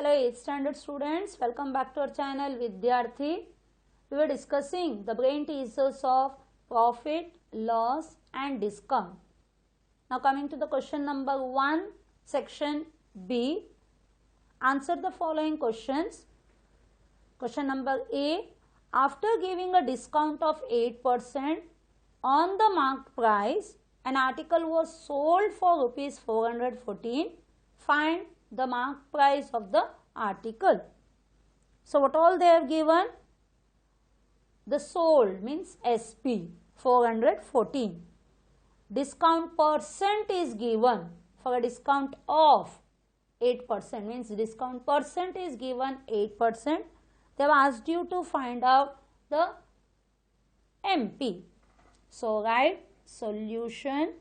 Hello 8th standard students, welcome back to our channel Vidyarthi. We were discussing the brain teasers of profit, loss and discount. Now coming to the question number 1, section B. Answer the following questions. Question number A. After giving a discount of 8% on the marked price, an article was sold for rupees 414. Find the marked price of the article. So what all they have given? The sold means SP 414. Discount percent is given for a discount of 8%, means discount percent is given 8%. They have asked you to find out the MP. So write solution,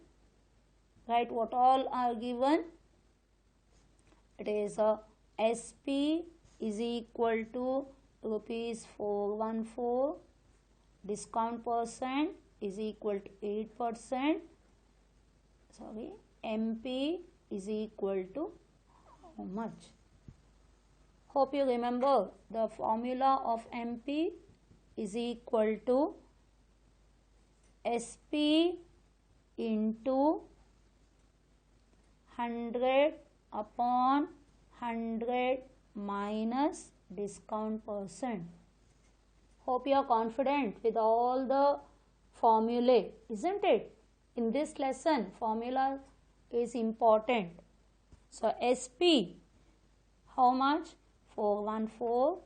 write what all are given. It is a SP is equal to rupees 414, discount percent is equal to 8%, MP is equal to how much? Hope you remember the formula of MP is equal to SP into 100 upon 100 minus discount percent. Hope you are confident with all the formulae, isn't it? In this lesson, formula is important. So SP, how much? 414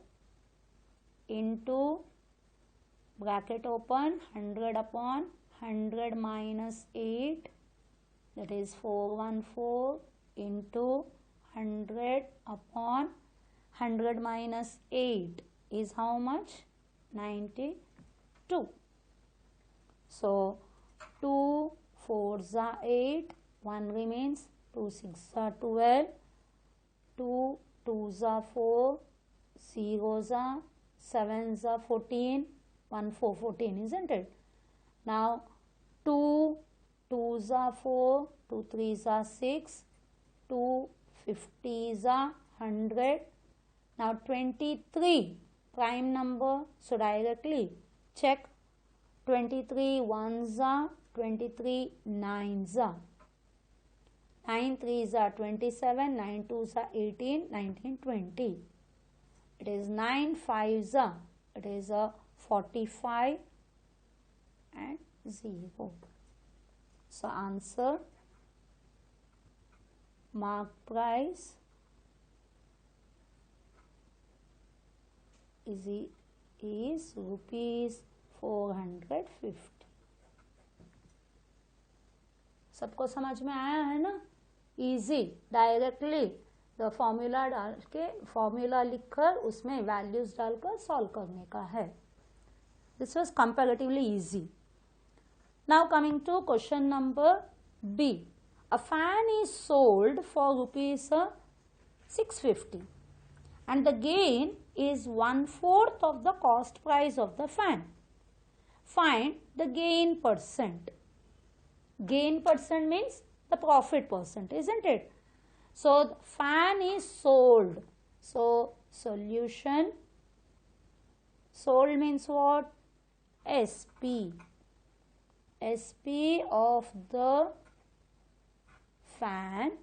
into bracket open 100 upon 100 minus 8, that is 414 into 100 upon 100 minus 8 is how much? 92. So 2 4s are 8, 1 remains, 2 6s are 12, 2 2s are 4, 0s are 7s are 14, 1 4 14, isn't it? Now 2 2s are 4, 2 3s are 6, 2 50s are 100. Now 23 prime number, so directly check 23 1s are, 23 9s are, 9 3s are 27, 9 2s are 18, 19 20. It is 9 5s are, it is a 45 and 0. So answer mark price is rupees 450. सबको समझ में आया है ना? Easy, directly the formula डाल के formula लिखकर उसमें वैल्यूज डालकर सॉल्व करने का है. This was comparatively easy. Now coming to question number B. A fan is sold for rupees 650 and the gain is 1/4 of the cost price of the fan. Find the gain percent. Gain percent means the profit percent, isn't it? So the fan is sold. So solution, sold means what? SP. SP of the fan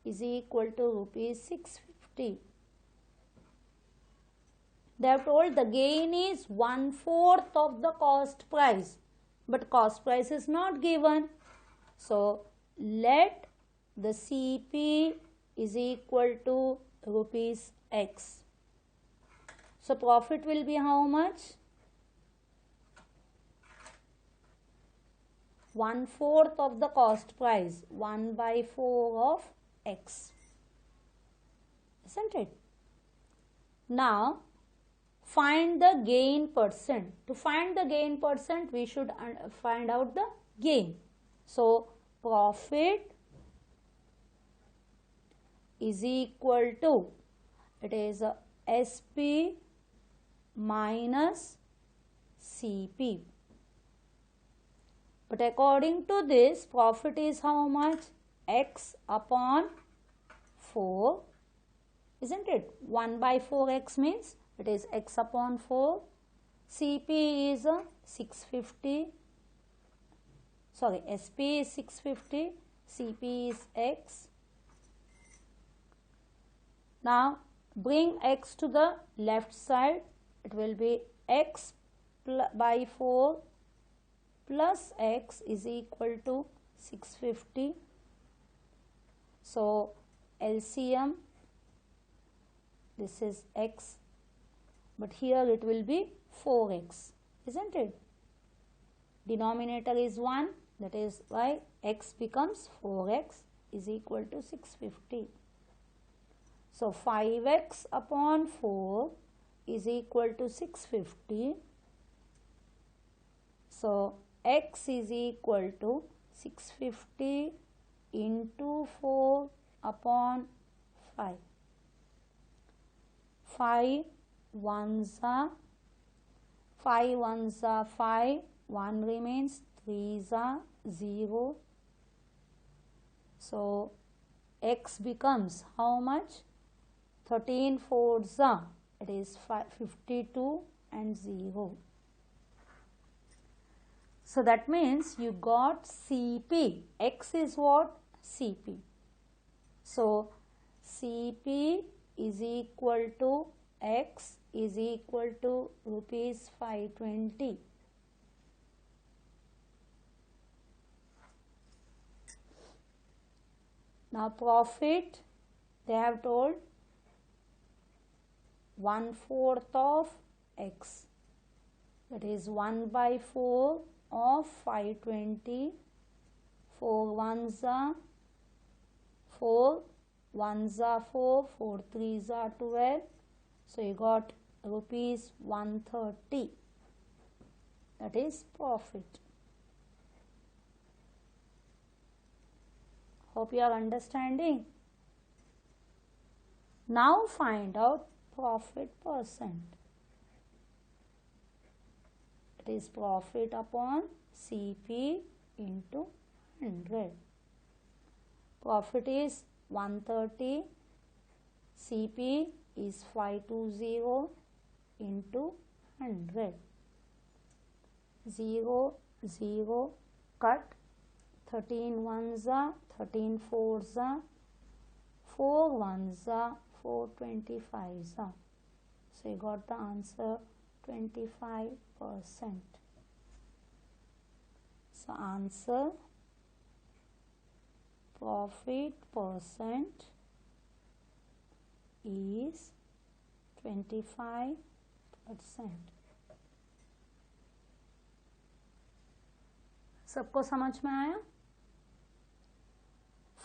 is equal to rupees 650. They have told the gain is 1/4 of the cost price, but cost price is not given. So let the CP is equal to rupees X. So profit will be how much? 1/4 of the cost price, 1/4 of X, isn't it? Now find the gain percent. To find the gain percent, we should find out the gain. So profit is equal to, it is SP minus CP. But according to this, profit is how much? X upon 4 isn't it? 1 by 4x means it is x upon 4. CP is 650. Sorry, SP is 650. CP is x. Now bring x to the left side. It will be x by 4 plus x is equal to 650. So LCM, this is x, but here it will be 4x, isn't it? Denominator is 1, that is why x becomes 4x is equal to 650. So 5x upon 4 is equal to 650. So x is equal to 650 into 4 upon 5. 5 ones are 5, 1 remains, 3s are 0. So x becomes how much? 13 4s are, it is 52 and 0. So that means you got CP. X is what? CP. So CP is equal to x is equal to rupees 520. Now profit, they have told 1/4 of x, that is 1 by 4 of 520. 4 ones are 4, 1s are 4, 4 3s are 12. So you got rupees 130, that is profit. Hope you are understanding. Now find out profit percent. It is profit upon CP into 100. Profit is 130, CP is 520 into 100. 0, 0, cut. 13 ones are 13 4s are 4 1s are 4 25s are. So you got the answer 25%. So answer profit percent is 25%. सबको समझ में आया?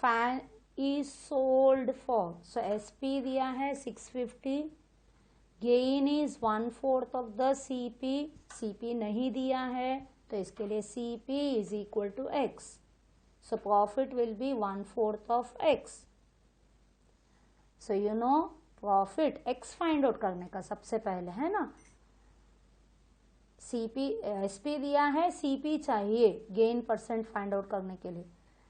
Fan is sold for, so SP दिया है 650, gain is 1/4 of the CP, CP नहीं दिया है तो इसके लिए CP is equal to X, so profit will be 1/4 of X. So you know profit X find out करने का सबसे पहले है ना, सीपी एसपी दिया है, सीपी चाहिए गेन परसेंट फाइंड आउट करने के लिए.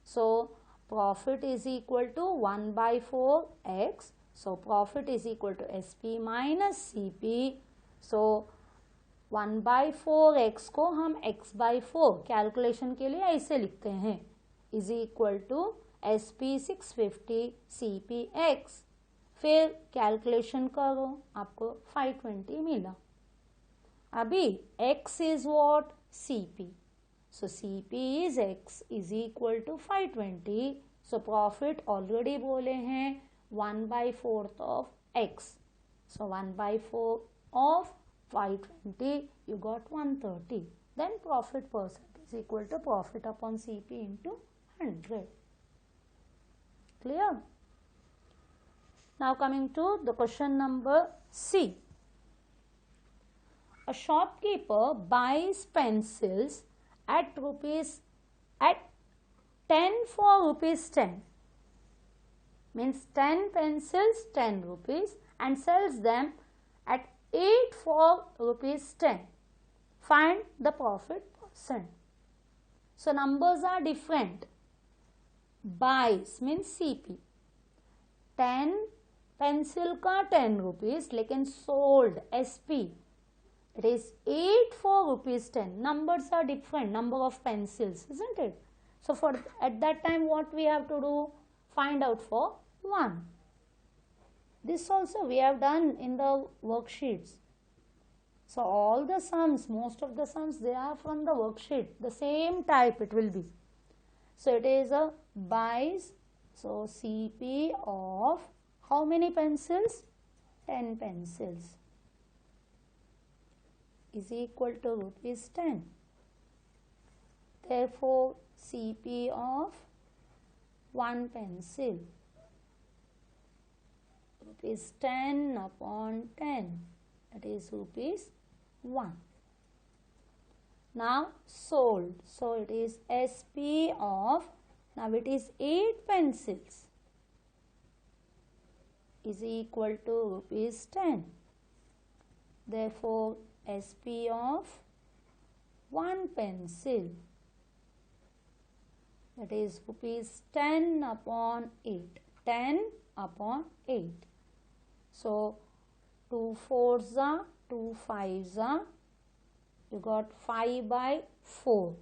So profit is equal to 1/4x. So profit is equal to SP minus CP. So 1/4x को हम x/4 कैलकुलेशन के लिए ऐसे लिखते हैं, is equal to SP 650 CP x. फिर कैलकुलेशन करो, आपको 520 मिला. अभी x is what? CP. So CP is x is equal to 520. So profit already बोले हैं 1/4 of x. So 1/4 of 520, you got 130. Then profit percent is equal to profit upon CP into 100. Clear? Now coming to the question number C. A shopkeeper buys pencils at 10 for rupees 10, means 10 pencils 10 rupees, and sells them at 8 for rupees 10. Find the profit percent. So numbers are different. Buys means CP. 10 pencil का 10 rupees, लेकिन sold SP it is 8 for rupees 10. Numbers are different, number of pencils, isn't it? So for at that time what we have to do? Find out for 1. This also we have done in the worksheets. So all the sums, most of the sums, they are from the worksheet, the same type it will be. So it is a buys, so CP of how many pencils? 10 pencils is equal to rupees 10. Therefore, CP of 1 pencil, rupees 10 upon 10, that is rupees 1. Now sold, so it is SP of, now it is 8 pencils is equal to rupees 10. Therefore, SP of 1 pencil, that is rupees 10 upon 8, 10 upon 8. So 2 4s are 2 5s are, you got 5 by 4.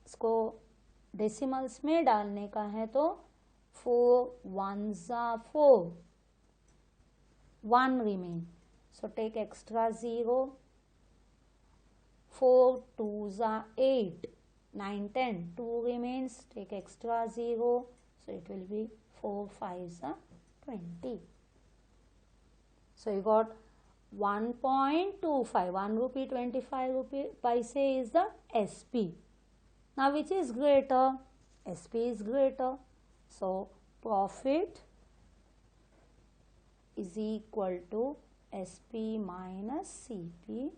इसको decimals में डालने का है तो 4 1s are 4, 1 remain. So take extra 0. 4 2s are 8, 9 10, 2 remains, take extra 0. So it will be 4 5s are 20. So you got 1.25, 1 rupee 25 rupee paise is the SP. Now which is greater? SP is greater. So profit is equal to SP minus CP,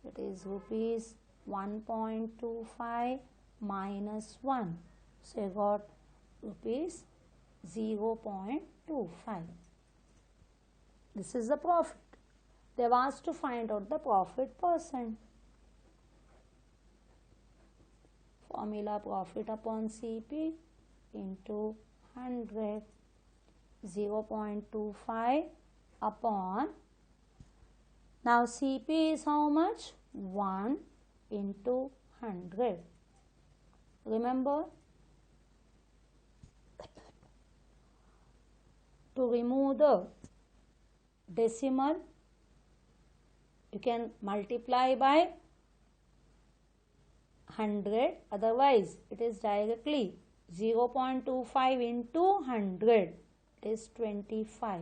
that is rupees 1.25 minus 1. So you got rupees 0.25. This is the profit. They have asked to find out the profit percent. Formula profit upon CP into 100, 0.25 upon, now CP is how much? 1 into 100. Remember, to remove the decimal, you can multiply by 100, otherwise it is directly 0.25 into 100, it is 25.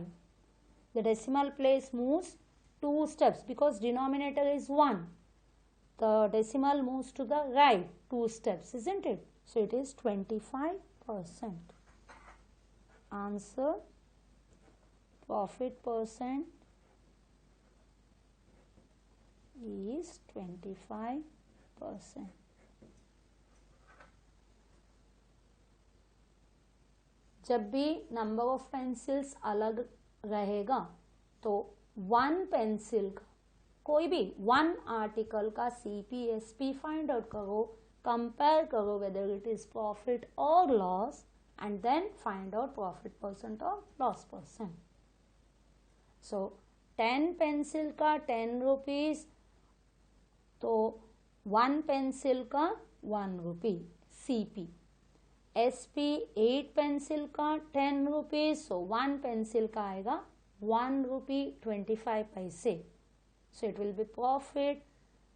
The decimal place moves 2 steps because denominator is 1. The decimal moves to the right 2 steps, isn't it? So it is 25%. Answer, profit percent is 25%. जब भी number of pencils अलग रहेगा तो 1 pencil का, कोई भी 1 article का CP SP find out करो, कंपेयर करो वेदर इट इज प्रॉफिट और loss, and then find out profit percent और लॉस परसेंट. सो 10 पेंसिल का 10 रुपीज, तो 1 पेंसिल का 1 रुपी CP. SP 8 पेंसिल का 10 रुपीज, सो 1 पेंसिल का आएगा 1 रुपी 25 पैसे. So it will be profit.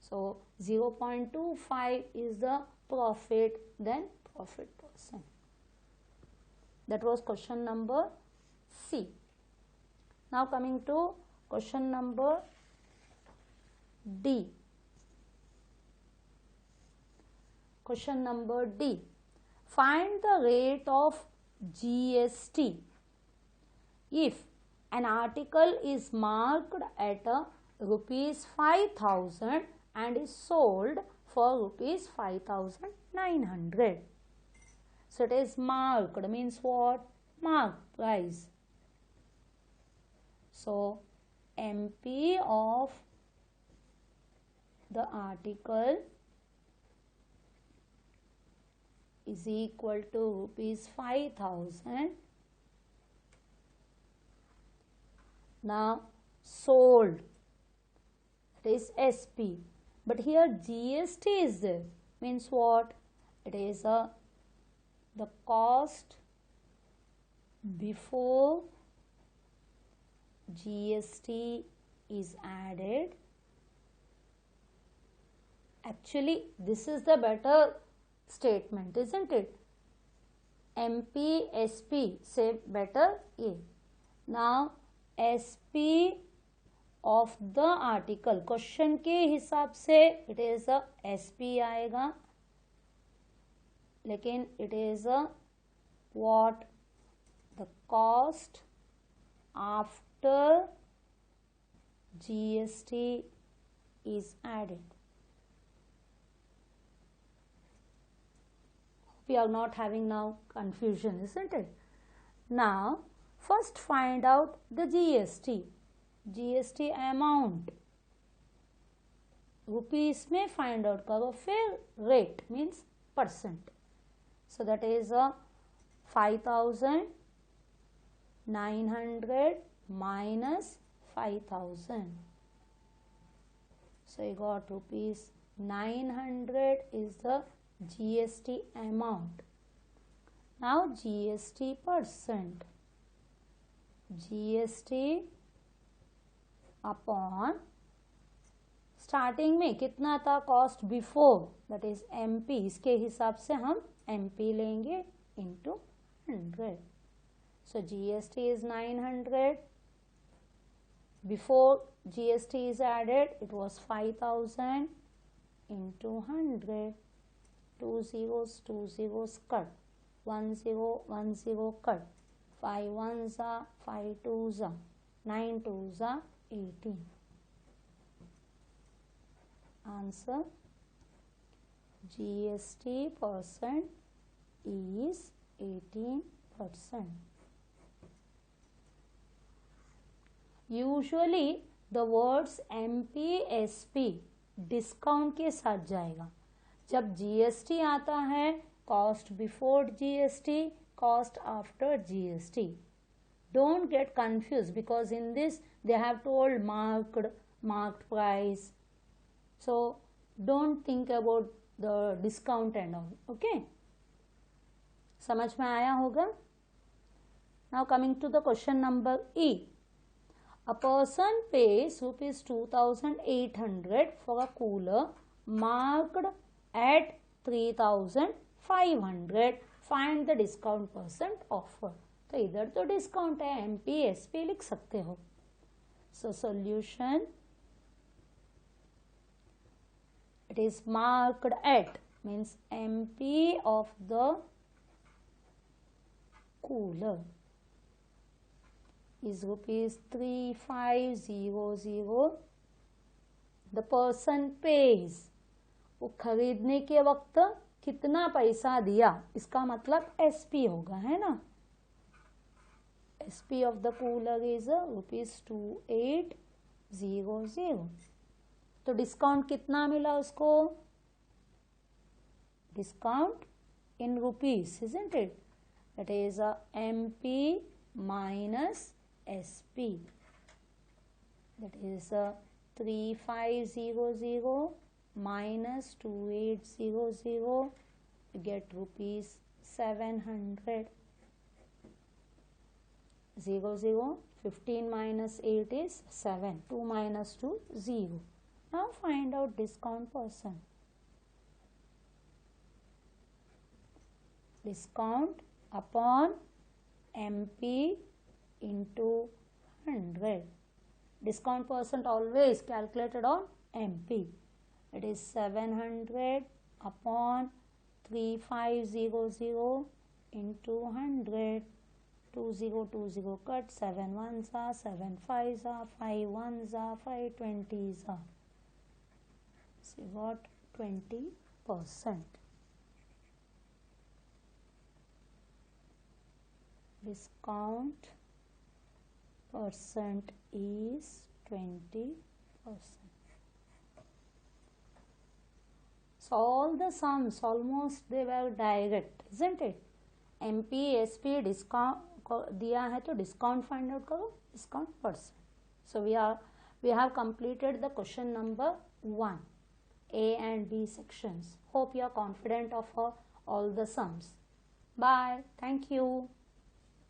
So 0.25 is the profit, then profit percent. That was question number C. Now coming to question number D. Question number D. Find the rate of GST if an article is marked at a rupees 5,000 and is sold for rupees 5,900. So it is marked means what? Marked price. So MP of the article is equal to rupees 5,000 Now sold, it is SP, but here GST is there, means what? It is the cost before GST is added. Actually this is the better statement, isn't it? MP SP say better A. Now SP of the article, question के हिसाब से it is a SP आएगा, लेकिन it is a what? The cost after GST is added. We are not having now confusion, isn't it? Now first find out the GST amount, rupees में find out करो, फिर rate means percent. So that is 5,900 minus 5,000. So you got rupees 900 is the GST amount. Now GST percent, GST upon starting में कितना था cost before, that is MP, इसके हिसाब से हम MP लेंगे into 100. So GST is 900, before GST is added it was 5,000 into 100. 2 zeros cut, 1 0 cut, 5 1s are 5 2s are 9 2s are 18. Answer, GST percent is 18%. Usually the words MP SP discount के साथ जाएगा. जब GST आता है, cost before GST, cost after GST. Don't get confused because in this they have told marked price. So don't think about the discount and all. Okay, समझ में आया होगा. Now coming to the question number E. A person pays rupees 2,800 for a cooler marked at 3,500. Find the discount percent offer. तो इधर तो discount है, MP SP लिख सकते हो. So solution, it is marked at means MP of the cooler is rupees 3,500. The person pays, वो खरीदने के वक्त कितना पैसा दिया, इसका मतलब SP होगा, है ना. SP of the cooler is rupees 2,800. तो डिस्काउंट कितना मिला उसको, discount in rupees, isn't it? That is MP minus SP. That is 3,500 minus 2,800. You get rupees 700. 15 minus 8 is 7. 2 minus 2 0. Now find out discount percent. Discount upon MP into 100. Discount percent always calculated on MP. It is 700 upon 3,500 into 100. 2 0 cut, 7 1s are 7 5s are 5 1s are 5 20s are. So you got 20%. Discount percent is 20%. So all the sums almost they were direct, isn't it? MP SP discount दिया है तो discount find out करो, discount percent. So we have completed the question number 1, A and B sections. Hope you are confident of all the sums. Bye. Thank you.